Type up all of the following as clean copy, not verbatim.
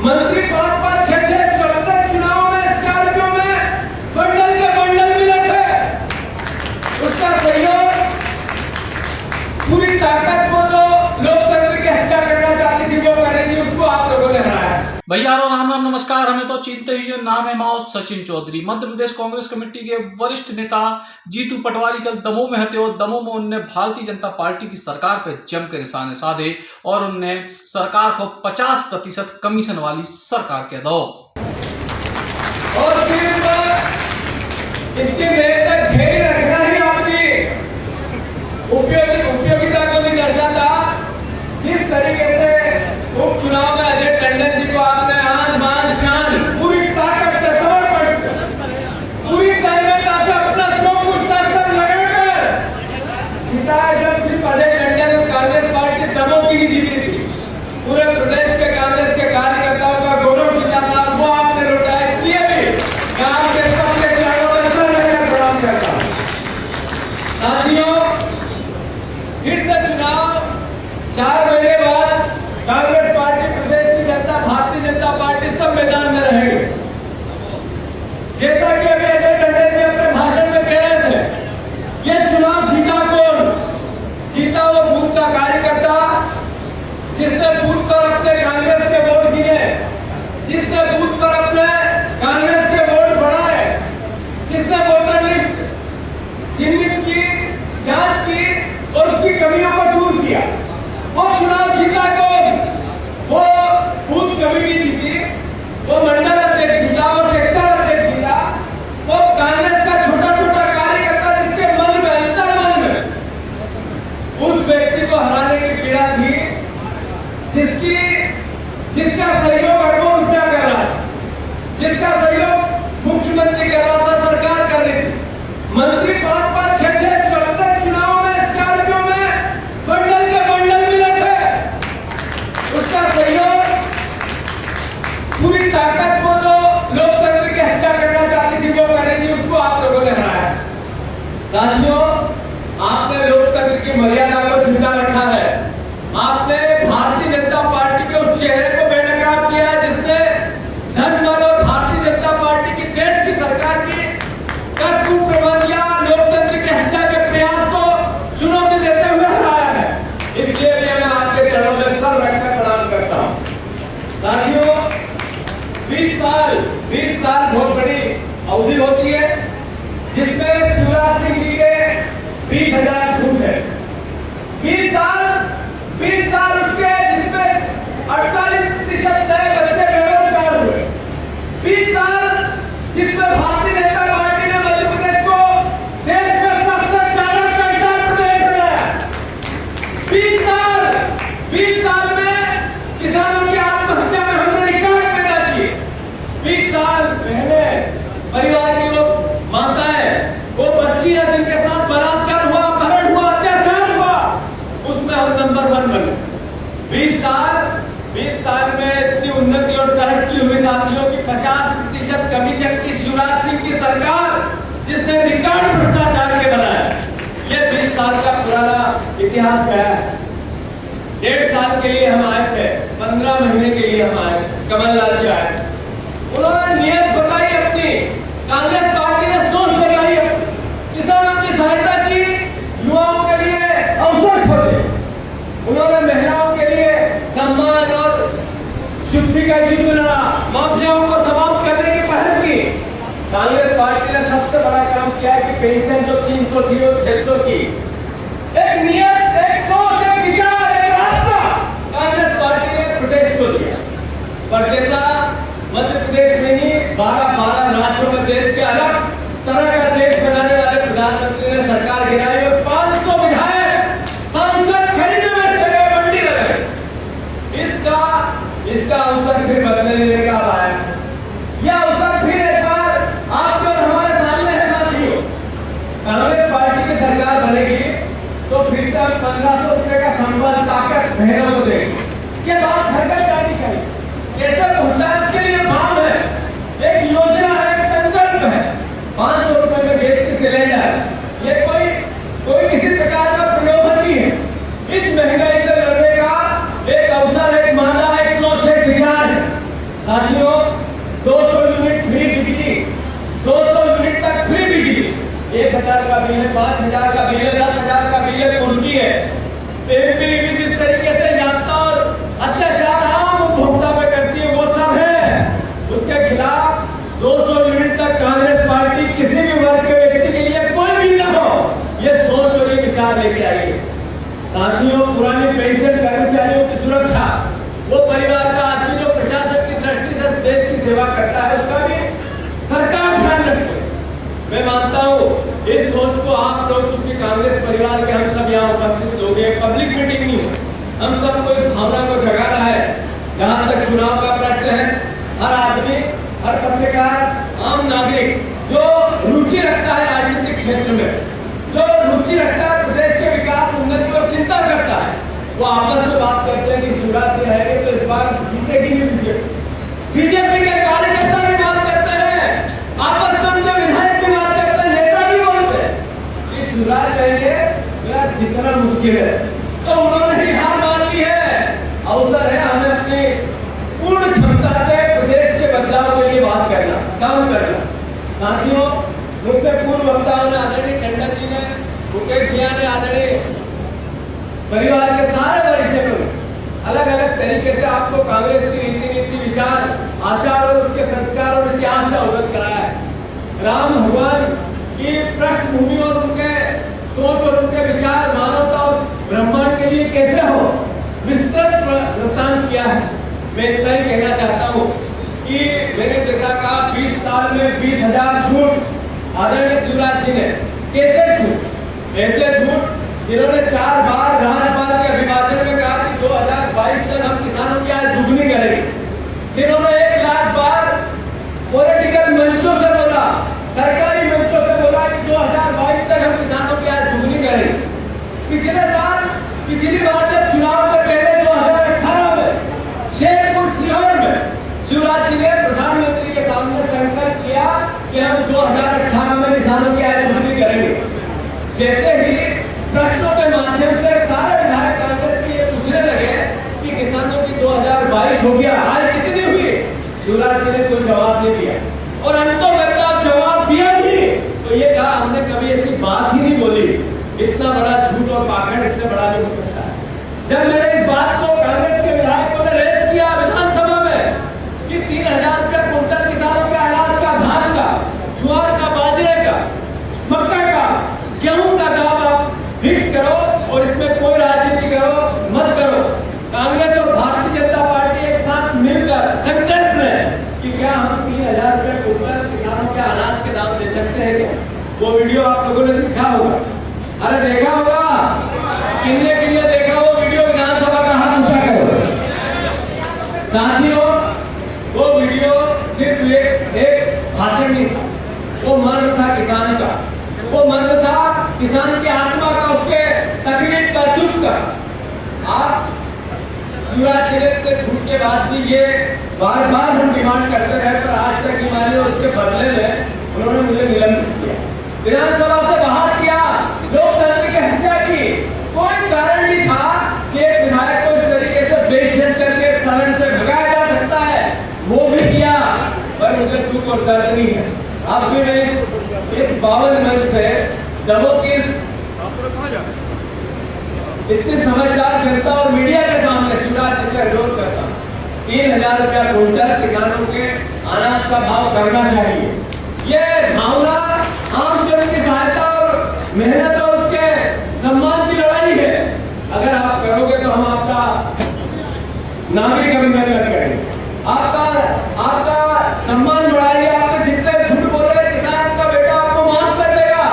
मंत्री 5-5, 6-6, 74 चुनाव में स्कॉर्पियो में बंडल के बंडल मिले थे। उसका सहयोग पूरी ताकत वो जो लोकतंत्र की हत्या करना चाहती थी वो करेगी, उसको आप लोगों ने हराया। भैया राम राम नमस्कार। हमें तो चिंते हुए नाम है माओ सचिन चौधरी। मध्य प्रदेश कांग्रेस कमेटी के वरिष्ठ नेता जीतू पटवारी कल दमोह में हते और दमोह में उनने भारतीय जनता पार्टी की सरकार पर जम के निशाने साधे और उनने सरकार को 50% कमीशन वाली सरकार कह दो। और इनके तक घेर रखना ही आपकी उपयोगिता को भी दर्शाता। जिस तरीके से उपचुनाव में अजय टंडन जी को आपने आन बान शान पूरी ताकत से समर्पण से पूरी तैयारियों से अपना जो कुछ सब लगाकर जिताया। जब सिर्फ अजय टंडन और कांग्रेस पार्टी दमोह की ही जीती थी, पूरे प्रदेश के कांग्रेस के कार्यकर्ताओं का गौरव जीता था, वो आपने लौटाया। इसलिए भी मैं आपके सबके चरणों में सर लेकर प्रणाम करता हूँ। साथियों, फिर से चुनाव 4 महीने बाद कांग्रेस पार्टी, प्रदेश की जनता, भारतीय जनता पार्टी सब मैदान में रहेंगे। जैसा कि अभी अजय टंडन जी अपने भाषण में कह रहे थे, ये चुनाव जीता कौन? जीता वो बूथ का कार्यकर्ता जिसने बूथ पर अपने कांग्रेस के वोट दिए, जिसने बूथ पर अपने कांग्रेस के वोट बढ़ाए, जिसने वोटर लिस्ट चिन्हित की, जांच की और उसकी कमियों को दूर किया। वो चुनाव जीता कौन? वो बूथ कमेटी जीती, वो मंडल अध्यक्ष जीता, वो सेक्टर अध्यक्ष जीता, वो कांग्रेस का छोटा छोटा कार्यकर्ता जिसके मन में, अंतर मन में उस व्यक्ति को हराने की पीड़ा थी, जिसका सहयोग अरबों रुपया कर रहा था, जिसका सहयोग मुख्यमंत्री कर रहा था, सरकार कर रही थी। मंत्री 5-5, 6-6, 74 चुनाव में स्कॉर्पियो में बंडल के बंडल मिले थे। उसका सहयोग पूरी ताकत वो जो लोकतंत्र की हत्या करना चाहती थी वो करेगी, उसको आप लोगों ने हराया। साथियों, आपने लोकतंत्र की मर्यादा को जिंदा रखा है। आपने भारतीय जनता पार्टी के उस चेहरे को बेनकाब किया जिसने धनबल और भारतीय जनता पार्टी की देश की सरकार की कुप्रबंध या लोकतंत्र की हत्या के प्रयास को चुनौती देते हुए हराया है। इसलिए मैं आपके चरणों में सर रखकर प्रणाम करता हूँ। साथियों, 20 साल बहुत बड़ी अवधि होती है जिसमें शिवराज सिंह जी के 20,000 बूथ है। 20 साल उसके जिसमें 48% नए बच्चे बेरोजगार हुए। 20 साल जिसमें भारतीय जनता पार्टी ने मध्य प्रदेश को देश में सबसे ज्यादा पैसा प्रदेश बनाया। 20 साल में किसानों की आत्महत्या में हमने रिकॉर्ड पैदा किए। 20 साल पहले परिवार की वो माताएं, वो बच्चियां जिनके साथ बलात्कार हुआ, अपहरण हुआ, अत्याचार हुआ, उसमें हम नंबर 1 बने। 20 साल में इतनी उन्नति और तरक्की हुई साथियों की 50% कमीशन की शिवराज सिंह की सरकार जिसने रिकॉर्ड भ्रष्टाचार के बनाया। ये 20 साल का पुराना इतिहास गया है। 1.5 साल के लिए हम आए थे, 15 महीने के लिए हम आए, कमलनाथ जी आए। उन्होंने नियत बताई अपनी, कांग्रेस पार्टी ने सोच बताई, किसानों की सहायता की, युवाओं के लिए अवसर खोले, उन्होंने महिलाओं के लिए सम्मान और शुद्धि का युद्ध लड़ा, माफियाओं को समाप्त करने की पहल की। कांग्रेस पार्टी ने सबसे बड़ा काम किया कि पेंशन जो 300 थी और 600 की, एक नियत, एक सोच, एक विचार, एक रास्ता कांग्रेस पार्टी ने प्रदेश को दिया। पर जैसा मध्य प्रदेश में ही 12 राज्यों में देश के अलग तरह का देश बनाने वाले प्रधानमंत्री ने सरकार गिराई और 500 विधायक सांसद खरीदने में चले, मंडी लगे। इसका अवसर फिर बदले लेने का अब आया। यह अवसर फिर एक बार आपके और हमारे सामने है साथियों। कांग्रेस पार्टी की सरकार बनेगी तो फिर से हम 1500 रुपए का संबल ताकत बहनों को देंगे। ये बात घर घर जानी चाहिए। कैसे पहुंचा इसके लिए काम है, एक योजना है, एक संकल्प है। 500 रुपए में गैस की सिलेंडर, ये कोई किसी प्रकार का प्रलोभन नहीं है। इस महंगाई से लड़ने का एक अवसर, एक मादा, एक सोच, एक विचार है। साथियों, 200 यूनिट फ्री बिजली, 200 यूनिट तक फ्री बिजली, 1000 का बिल है, 5000 का बिल है, 10,000 का बिल है, पूर्ति है। एमपी जिस तरीके से यात्रा और अत्याचार आम उपभोक्ता पे करती है वो सब है। उसके खिलाफ 200 यूनिट तक कांग्रेस पार्टी किसी भी वर्ग के व्यक्ति के लिए कोई भी न हो, ये सोच और ये विचार लेके आई है। साथियों, पुरानी पेंशन कर्मचारियों की सुरक्षा, वो परिवार का आदमी जो प्रशासन की दृष्टि से देश की सेवा करता है, उसका भी सरकार ध्यान रखे। मैं मानता हूँ इस सोच को आप लोग, चूंकि कांग्रेस परिवार के हम सब यहाँ उपस्थित लोग हैं, पब्लिक मीटिंग नहीं है, हम सबको इस भावना को जगाना है। जहाँ तक चुनाव का प्रश्न है, हर आदमी, हर पत्रकार, आम नागरिक जो रुचि रखता है राजनीतिक क्षेत्र में, जो रुचि रखता है प्रदेश के विकास उन्नति और चिंता करता है, वो आपस में बात करते हैं कि शिवराज जी रहेंगे तो इस बार जीतेगी नहीं बीजेपी। बीजेपी के कार्यकर्ता भी बात करते हैं, आपस में उनके विधायक भी बात करते हैं, नेता भी बोलते हैं कि शिवराज रहेंगे मेरा जीतना मुश्किल है। तो उन्होंने ही हार मान ली है। अवसर है हमें अपनी पूर्ण क्षमता से प्रदेश के बदलाव के लिए बात करना, काम करना। साथियों, मुझसे पूर्व वक्ताओं ने, आदरणीय टंडन जी ने, मुकेश भैया ने, आदरणीय परिवार के सारे वरिष्ठ लोग अलग अलग तरीके से आपको कांग्रेस की रीति नीति, विचार, आचार और उसके संस्कार और इतिहास से अवगत कराया है। राम भगवान की पृष्ठभूमि और उनके सोच और उनके विचार मानवता और ब्रह्मांड के लिए कैसे हो, विस्तृत वृत्तांत किया है। मैं इतना ही कहना चाहता हूँ कि मैंने जैसा कहा 20 साल में 20,000 झूठ आदरणीय शिवराज जी ने कैसे झूठ, ऐसे झूठ जिन्होंने 4 बार राज्यपाल के अभिभाषण में कहा कि 2022 तक हम किसानों की आय दुगनी करेंगे, जिन्होंने 1 लाख बार पॉलिटिकल मंचों से बोला, सरकारी मंचों से बोला कि 2022 तक हम किसानों की आय दुगनी करेंगे। पिछले साल, पिछली बार जब चुनाव से पहले 2018 में शेखपुर सीहोर में शिवराज जी ने प्रधानमंत्री के सामने संकल्प किया कि हम 2018 में किसानों की आय दुगनी करेंगे। जैसे ही प्रश्नों के माध्यम से सारे विधायक कांग्रेस के ये पूछने लगे कि किसानों की 2022 हो गया, आय कितनी हुई, शिवराज जी ने कोई जवाब नहीं दिया और अंतोगत जवाब दिया भी तो ये कहा हमने कभी ऐसी बात ही नहीं बोली। इतना बड़ा झूठ और पाखंड इससे बड़ा नहीं हो सकता है। जब मैंने इस बात को कांग्रेस के विधायकों ने रेस किया विधानसभा में कि 3,000 रुपया कुंटल किसानों के अनाज का, धान का, ज्वार का, बाजरे का, मक्का का, गेहूं का दाम आप फिक्स करो और इसमें कोई राजनीति करो मत करो। कांग्रेस और भारतीय जनता पार्टी एक साथ मिलकर संकल्प लें कि क्या हम 3,000 रुपये कुंटल किसानों के अनाज के दाम दे सकते हैं क्या? वो वीडियो आप लोगों ने देखा होगा, अरे देखा होगा, किन्ने किन्ने देखा वो वीडियो, विधानसभा का हाथ ऊंचा करो। साथियों, वो वीडियो सिर्फ एक भाषण नहीं था, वो मर्म था किसान का, वो मर्म था किसान की आत्मा का, उसके तकलीफ का, दुख का। आप शिवराज जी के झूठ के बाद भी ये बार बार हम डिमांड करते रहे, पर आज तक हिमालय उसके बदले में उन्होंने मुझे निलंबित किया, विधानसभा से बाहर किया, लोकतंत्र की हत्या की। कोई कारण नहीं था कि एक विधायक को इस तरीके से बेइज्जत करके सदन से भगाया जा सकता है, वो भी किया, पर मुझे दुख और दर्द नहीं है। अब भी मैं इस 52 मंच से दमों की इतनी समझदार जनता और मीडिया के सामने शिवराज जी से अनुरोध करता हूँ, 3,000 रुपया कुंटल किसानों के अनाज का भाव करना चाहिए। ये भावना आम जन की सहायता और मेहनत और उसके सम्मान की लड़ाई है। अगर आप करोगे तो हम आपका नागरिक अभिनंदन करेंगे, आपका सम्मान बढ़ाएंगे, आपके जितने झूठ बोले किसान का बेटा आपको माफ कर देगा।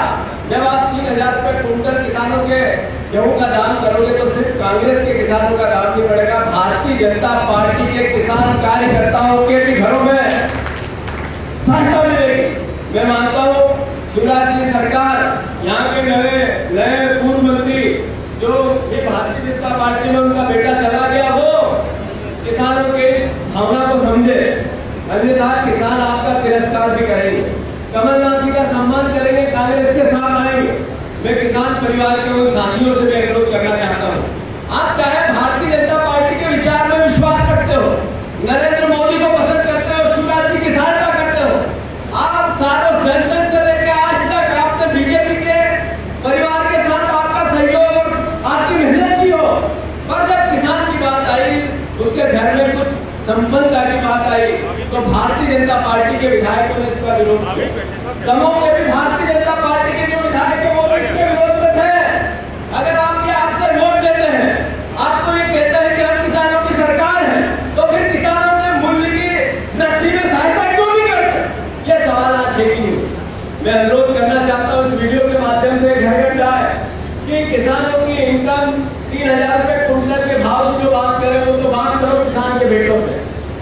जब आप 3,000 रुपये कुंटल किसानों के गेहूं का दाम करोगे तो सिर्फ कांग्रेस के किसानों का दाम नहीं बढ़ेगा, भारतीय जनता पार्टी के किसान कार्यकर्ताओं के भी घरों में सहायता मिलेगी। मैं मानता हूँ शिवराज जी सरकार, यहाँ के नए पूर्व मंत्री जो ये भारतीय जनता पार्टी में उनका बेटा चला गया, वो किसानों के इस भावना को समझे, अन्यथा किसान आपका तिरस्कार भी करेंगे, कमलनाथ जी का सम्मान करेंगे, कांग्रेस के साथ आएंगे। मैं किसान परिवार के उन साथियों से भी अनुरोध करना चाहता हूँ, आप चाहे भारतीय जनता पार्टी के विचार में विश्वास रखते हो, नरेंद्र मोदी को पसंद संपन्नता की बात आई तो भारतीय जनता पार्टी के विधायकों ने इसका विरोध किया। दमोह के भी भारतीय जनता पार्टी के जो विधायक है वो इसके विरोध में थे। अगर आपसे वोट देते हैं, आपको ये कहते हैं कि हम किसानों की सरकार है, तो फिर किसानों के मूल्य की वृद्धि में सहायता क्यों नहीं करते? ये सवाल आज है कि नहीं। मैं अनुरोध करना चाहता हूँ इस वीडियो के माध्यम से घर घर जाए कि किसानों की इनकम 3000 रुपए कुंटल के भाव की जो बात करें वो तो बात करो किसान के बेटों से,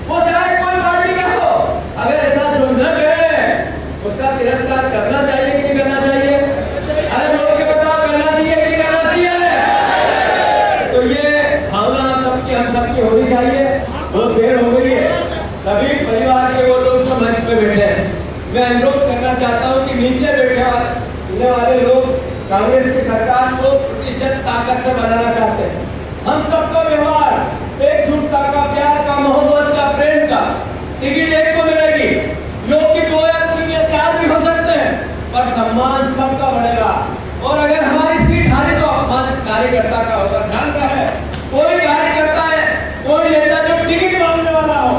वो चाहे कोई पार्टी का हो। अगर ऐसा जो न करे उसका तिरस्कार करना चाहिए कि नहीं करना चाहिए? अरे लोगों के बताओ, करना चाहिए कि नहीं करना चाहिए? तो ये भावना हम सबकी होनी चाहिए। बहुत देर हो गई है, सभी परिवार के वो लोग जो मंच पे बैठे हैं, मैं अनुरोध करना चाहता हूँ कि नीचे बैठे वाले लोग कांग्रेस की सरकार 100% ताकत से बनाना चाहते हैं। हम सबका व्यवहार एकजुटता का, प्यार का, मोहब्बत का, प्रेम का। टिकट एक को मिलेगी, लोग की 2 या 3 या 4 भी हो सकते हैं, पर सम्मान सबका बढ़ेगा। और अगर हमारी सीट हारी तो अपमान कार्यकर्ता का होगा। ध्यान रहे, कोई कार्यकर्ता है, कोई नेता जो टिकट मांगने वाला हो,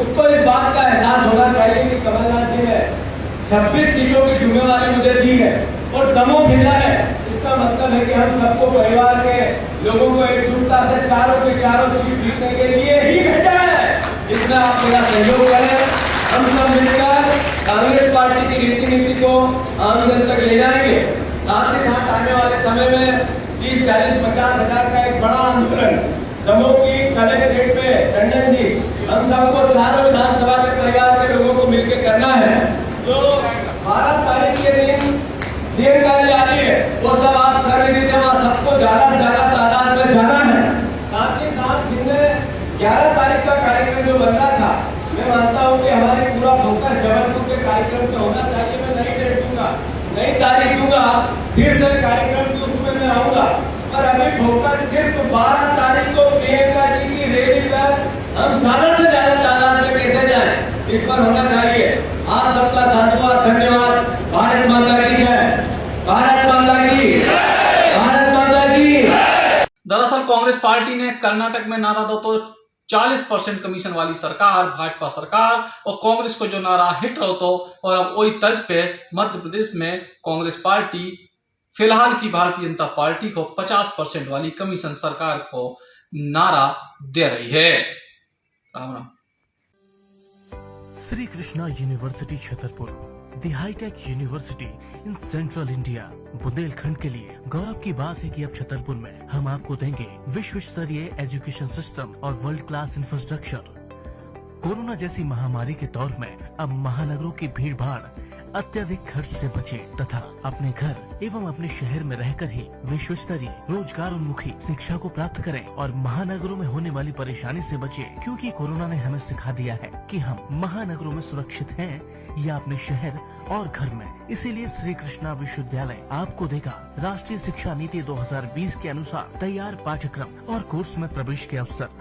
उसको इस बात का एहसास होना चाहिए कि कमलनाथ जी ने 26 सीटों की जिम्मेवारी मुझे दी है और दमोह मिला है। इसका मतलब है कि हम सबको, परिवार के लोगों को एकजुटता से चारों की चारों सीट जीतने के लिए ही भेजा है। इसमें आप मेरा सहयोग करें। हम सब मिलकर कांग्रेस पार्टी की रीति नीति को आम जन तक ले जाएंगे। साथ ही साथ आने वाले समय में 30, 40, 50 हजार का एक बड़ा आंदोलन दमोह की कलेक्ट्रेट पे टंडन जी, हम सबको चारों विधानसभा के परिवार के लोगों को मिलकर करना है। जो 12 तारीख के दिन देर कर जा रही है वो सब आप कर दीजिए। वहाँ सबको ज्यादा से ज्यादा तादाद में जाना है। साथ ही साथ जिनमें 11 तारीख का कार्यक्रम जो बन रहा था, मैं मानता हूँ कि हमारे पूरा फोकस जबलपुर के कार्यक्रम पे होना चाहिए। मैं नई डेट दूंगा, नई तारीख दूंगा, फिर से कार्यक्रम की उसमें मैं आऊंगा। पर अभी फोकस सिर्फ 12 तारीख को प्रियंका जी की रैली पर हम ज्यादा से ज्यादा तादाद में कैसे जाए, इस पर होना चाहिए। आप सबका साधुवाद, धन्यवाद। भारत माता की जय, भारत माता की, भारत माता की। दरअसल कांग्रेस पार्टी ने कर्नाटक में नारा दो तो 40% कमीशन वाली सरकार, भाजपा सरकार, और कांग्रेस को जो नारा हिट रहो तो, और अब वही तर्ज पे मध्य प्रदेश में कांग्रेस पार्टी फिलहाल की भारतीय जनता पार्टी को 50% वाली कमीशन सरकार को नारा दे रही है। Ram Ram. Shri Krishna university Chhatarpur, the hitech university in central India. Bundelkhand के लिए गौरव की बात है कि अब छतरपुर में हम आपको देंगे विश्व स्तरीय एजुकेशन सिस्टम और वर्ल्ड क्लास इंफ्रास्ट्रक्चर। कोरोना जैसी महामारी के दौर में अब महानगरों की भीड़ भाड़, अत्यधिक खर्च से बचे तथा अपने घर एवं अपने शहर में रहकर ही विश्व स्तरीय रोजगार उन्मुखी शिक्षा को प्राप्त करें और महानगरों में होने वाली परेशानी से बचे, क्योंकि कोरोना ने हमें सिखा दिया है कि हम महानगरों में सुरक्षित हैं या अपने शहर और घर में। इसीलिए श्री कृष्णा विश्वविद्यालय आपको देगा राष्ट्रीय शिक्षा नीति 2020 के अनुसार तैयार पाठ्यक्रम और कोर्स में प्रवेश के अवसर।